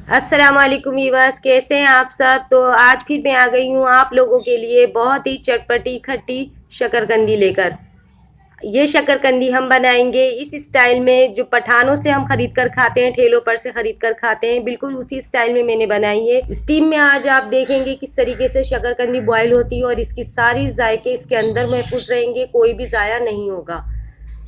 अस्सलाम वालेकुम वीवर्स, कैसे हैं आप सब। तो आज फिर मैं आ गई हूँ आप लोगों के लिए बहुत ही चटपटी खट्टी शकरकंदी लेकर। ये शकरकंदी हम बनाएंगे इस स्टाइल में जो पठानों से हम खरीद कर खाते हैं, ठेलों पर से खरीद कर खाते हैं, बिल्कुल उसी स्टाइल में मैंने बनाई है। स्टीम में आज आप देखेंगे किस तरीके से शकरकंदी बॉयल होती है और इसकी सारी जायके इसके अंदर महफूज रहेंगे, कोई भी ज़ाया नहीं होगा।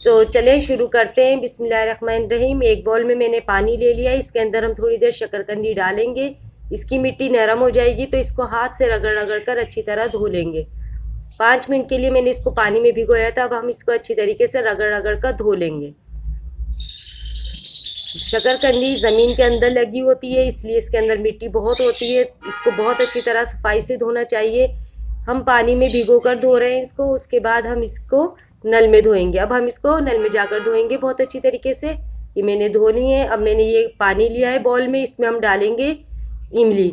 तो चलें शुरू करते हैं। बिस्मिल्लाहिर्रहमानिर्रहीम। एक बाउल में मैंने पानी ले लिया, इसके अंदर हम थोड़ी देर शकरकंदी डालेंगे। इसकी मिट्टी नरम हो जाएगी तो इसको हाथ से रगड़ रगड़ कर अच्छी तरह धो लेंगे। 5 मिनट के लिए मैंने इसको पानी में भिगोया था, अब हम इसको अच्छी तरीके से रगड़ रगड़ कर धो लेंगे। शकरकंदी ज़मीन के अंदर लगी होती है, इसलिए इसके अंदर मिट्टी बहुत होती है, इसको बहुत अच्छी तरह सफाई से धोना चाहिए। हम पानी में भिगो कर धो रहे हैं इसको, उसके बाद हम इसको नल में धोएंगे। अब हम इसको नल में जाकर धोएंगे बहुत अच्छी तरीके से। ये मैंने धो ली है। अब मैंने ये पानी लिया है बॉल में, इसमें हम डालेंगे इमली।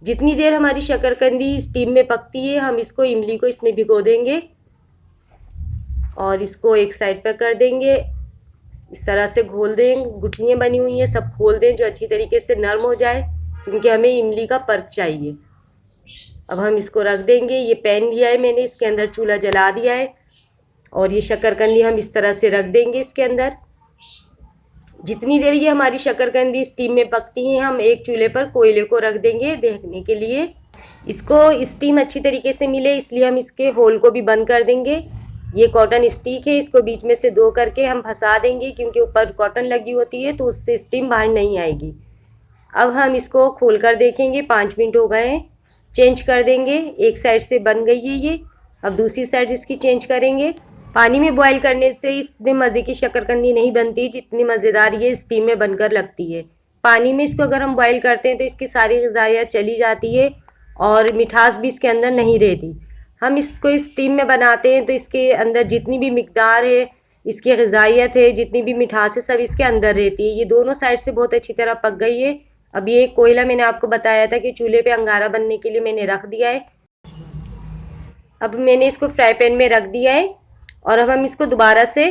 जितनी देर हमारी शकरकंदी स्टीम में पकती है, हम इसको इमली को इसमें भिगो देंगे और इसको एक साइड पर कर देंगे। इस तरह से घोल दें, गुठलियाँ बनी हुई हैं सब खोल दें जो अच्छी तरीके से नरम हो जाए, क्योंकि हमें इमली का पर्क चाहिए। अब हम इसको रख देंगे। ये पैन लिया है मैंने, इसके अंदर चूल्हा जला दिया है और ये शकरकंदी हम इस तरह से रख देंगे इसके अंदर। जितनी देर ये हमारी शकरकंदी स्टीम में पकती है, हम एक चूल्हे पर कोयले को रख देंगे देखने के लिए। इसको स्टीम अच्छी तरीके से मिले इसलिए हम इसके होल को भी बंद कर देंगे। ये कॉटन स्टिक है, इसको बीच में से दो करके हम फंसा देंगे, क्योंकि ऊपर कॉटन लगी होती है तो उससे स्टीम बाहर नहीं आएगी। अब हम इसको खोल कर देखेंगे। 5 मिनट हो गए हैं, चेंज कर देंगे। एक साइड से बन गई है ये, अब दूसरी साइड इसकी चेंज करेंगे। पानी में बॉईल करने से इतने मज़े की शकरकंदी नहीं बनती जितनी मज़ेदार ये स्टीम में बनकर लगती है। पानी में इसको अगर हम बॉईल करते हैं तो इसकी सारी ग़िज़ाइयाँ चली जाती है और मिठास भी इसके अंदर नहीं रहती। हम इसको स्टीम में बनाते हैं तो इसके अंदर जितनी भी मिकदार है, इसकी ग़िज़ाइयत है, जितनी भी मिठास है, सब इसके अंदर रहती है। ये दोनों साइड से बहुत अच्छी तरह पक गई है। अब ये कोयला मैंने आपको बताया था कि चूल्हे पे अंगारा बनने के लिए मैंने रख दिया है। अब मैंने इसको फ्राई पैन में रख दिया है और अब हम इसको दोबारा से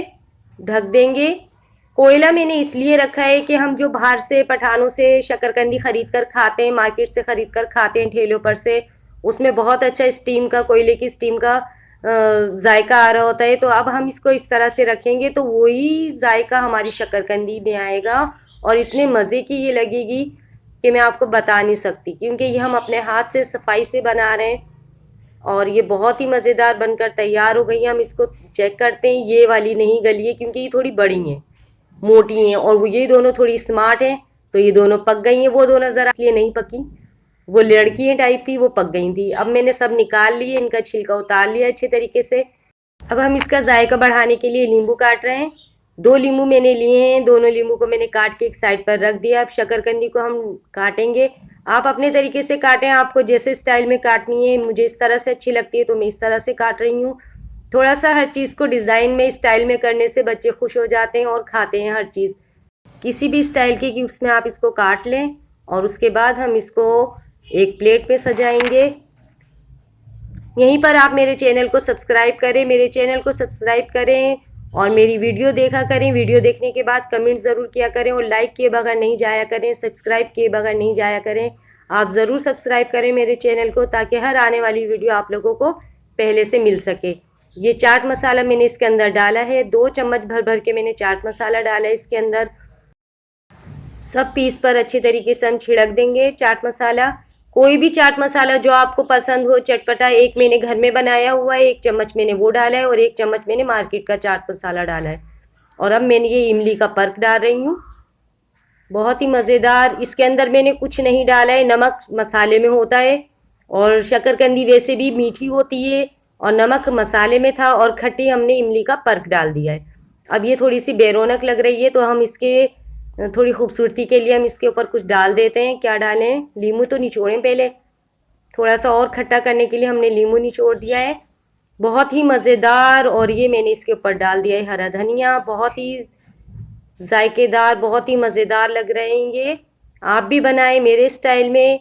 ढक देंगे। कोयला मैंने इसलिए रखा है कि हम जो बाहर से पठानों से शकरकंदी ख़रीद कर खाते हैं, मार्केट से ख़रीद कर खाते हैं ठेलों पर से, उसमें बहुत अच्छा स्टीम का, कोयले की स्टीम का जायका आ रहा होता है। तो अब हम इसको इस तरह से रखेंगे तो वही जायका हमारी शकरकंदी में आएगा और इतने मज़े की ये लगेगी कि मैं आपको बता नहीं सकती, क्योंकि ये हम अपने हाथ से सफाई से बना रहे हैं और ये बहुत ही मज़ेदार बनकर तैयार हो गई है। हम इसको चेक करते हैं। ये वाली नहीं गली है क्योंकि ये थोड़ी बड़ी हैं, मोटी हैं, और वो ये दोनों थोड़ी स्मार्ट हैं तो ये दोनों पक गई हैं। वो दोनों ज़रा इसलिए नहीं पकी, वो लड़की टाइप थी, वो पक गई थी। अब मैंने सब निकाल लिए, इनका छिलका उतार लिया अच्छे तरीके से। अब हम इसका जायका बढ़ाने के लिए नींबू काट रहे हैं। 2 नींबू मैंने लिए हैं, दोनों नींबू को मैंने काट के एक साइड पर रख दिया। अब शकरकंदी को हम काटेंगे। आप अपने तरीके से काटें, आपको जैसे स्टाइल में काटनी है। मुझे इस तरह से अच्छी लगती है तो मैं इस तरह से काट रही हूँ। थोड़ा सा हर चीज़ को डिज़ाइन में, स्टाइल में करने से बच्चे खुश हो जाते हैं और खाते हैं हर चीज़ किसी भी स्टाइल की, कि उसमें आप इसको काट लें और उसके बाद हम इसको एक प्लेट पे सजाएंगे। यहीं पर आप मेरे चैनल को सब्सक्राइब करें, मेरे चैनल को सब्सक्राइब करें और मेरी वीडियो देखा करें। वीडियो देखने के बाद कमेंट ज़रूर किया करें और लाइक किए बगैर नहीं जाया करें, सब्सक्राइब किए बगैर नहीं जाया करें। आप ज़रूर सब्सक्राइब करें मेरे चैनल को, ताकि हर आने वाली वीडियो आप लोगों को पहले से मिल सके। ये चाट मसाला मैंने इसके अंदर डाला है, 2 चम्मच भर भर के मैंने चाट मसाला डाला है इसके अंदर। सब पीस पर अच्छी तरीके से हम छिड़क देंगे चाट मसाला। कोई भी चाट मसाला जो आपको पसंद हो चटपटा, एक मैंने घर में बनाया हुआ है, 1 चम्मच मैंने वो डाला है और 1 चम्मच मैंने मार्केट का चाट मसाला डाला है। और अब मैंने ये इमली का पर्क डाल रही हूँ, बहुत ही मज़ेदार। इसके अंदर मैंने कुछ नहीं डाला है, नमक मसाले में होता है और शकरकंदी वैसे भी मीठी होती है और नमक मसाले में था और खट्टी हमने इमली का पर्क डाल दिया है। अब ये थोड़ी सी बेरौनक लग रही है तो हम इसके थोड़ी खूबसूरती के लिए हम इसके ऊपर कुछ डाल देते हैं। क्या डालें? नींबू तो निचोड़ें पहले, थोड़ा सा और खट्टा करने के लिए हमने नींबू निचोड़ दिया है। बहुत ही मज़ेदार। और ये मैंने इसके ऊपर डाल दिया है हरा धनिया, बहुत ही जायकेदार, बहुत ही मज़ेदार लग रहे हैं ये। आप भी बनाएं मेरे स्टाइल में।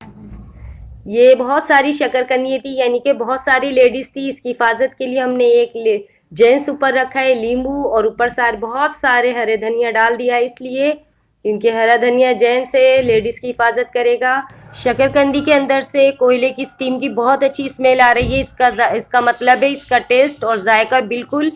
ये बहुत सारी शकरकंदी थी, यानी कि बहुत सारी लेडीज़ थी। इसकी हिफाजत के लिए हमने एक जेंट्स ऊपर रखा है नींबू और ऊपर सारे बहुत सारे हरे धनिया डाल दिया है, इसलिए क्योंकि हरा धनिया जेंट्स है, लेडीज़ की हिफाजत करेगा। शकरकंदी के अंदर से कोयले की स्टीम की बहुत अच्छी स्मेल आ रही है। इसका मतलब है इसका टेस्ट और जायका बिल्कुल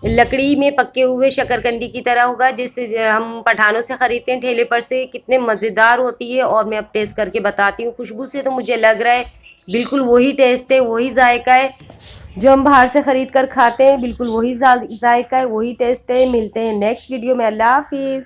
लकड़ी में पके हुए शकरकंदी की तरह होगा, जिससे हम पठानों से ख़रीदते हैं ठेले पर से। कितने मज़ेदार होती है और मैं अब टेस्ट करके बताती हूँ। खुशबू से तो मुझे लग रहा है बिल्कुल वही टेस्ट है, वही जायका है जो हम बाहर से ख़रीद कर खाते हैं। बिल्कुल वही जायका है, वही टेस्ट है। मिलते हैं नेक्स्ट वीडियो में। अल्लाह हाफिज़।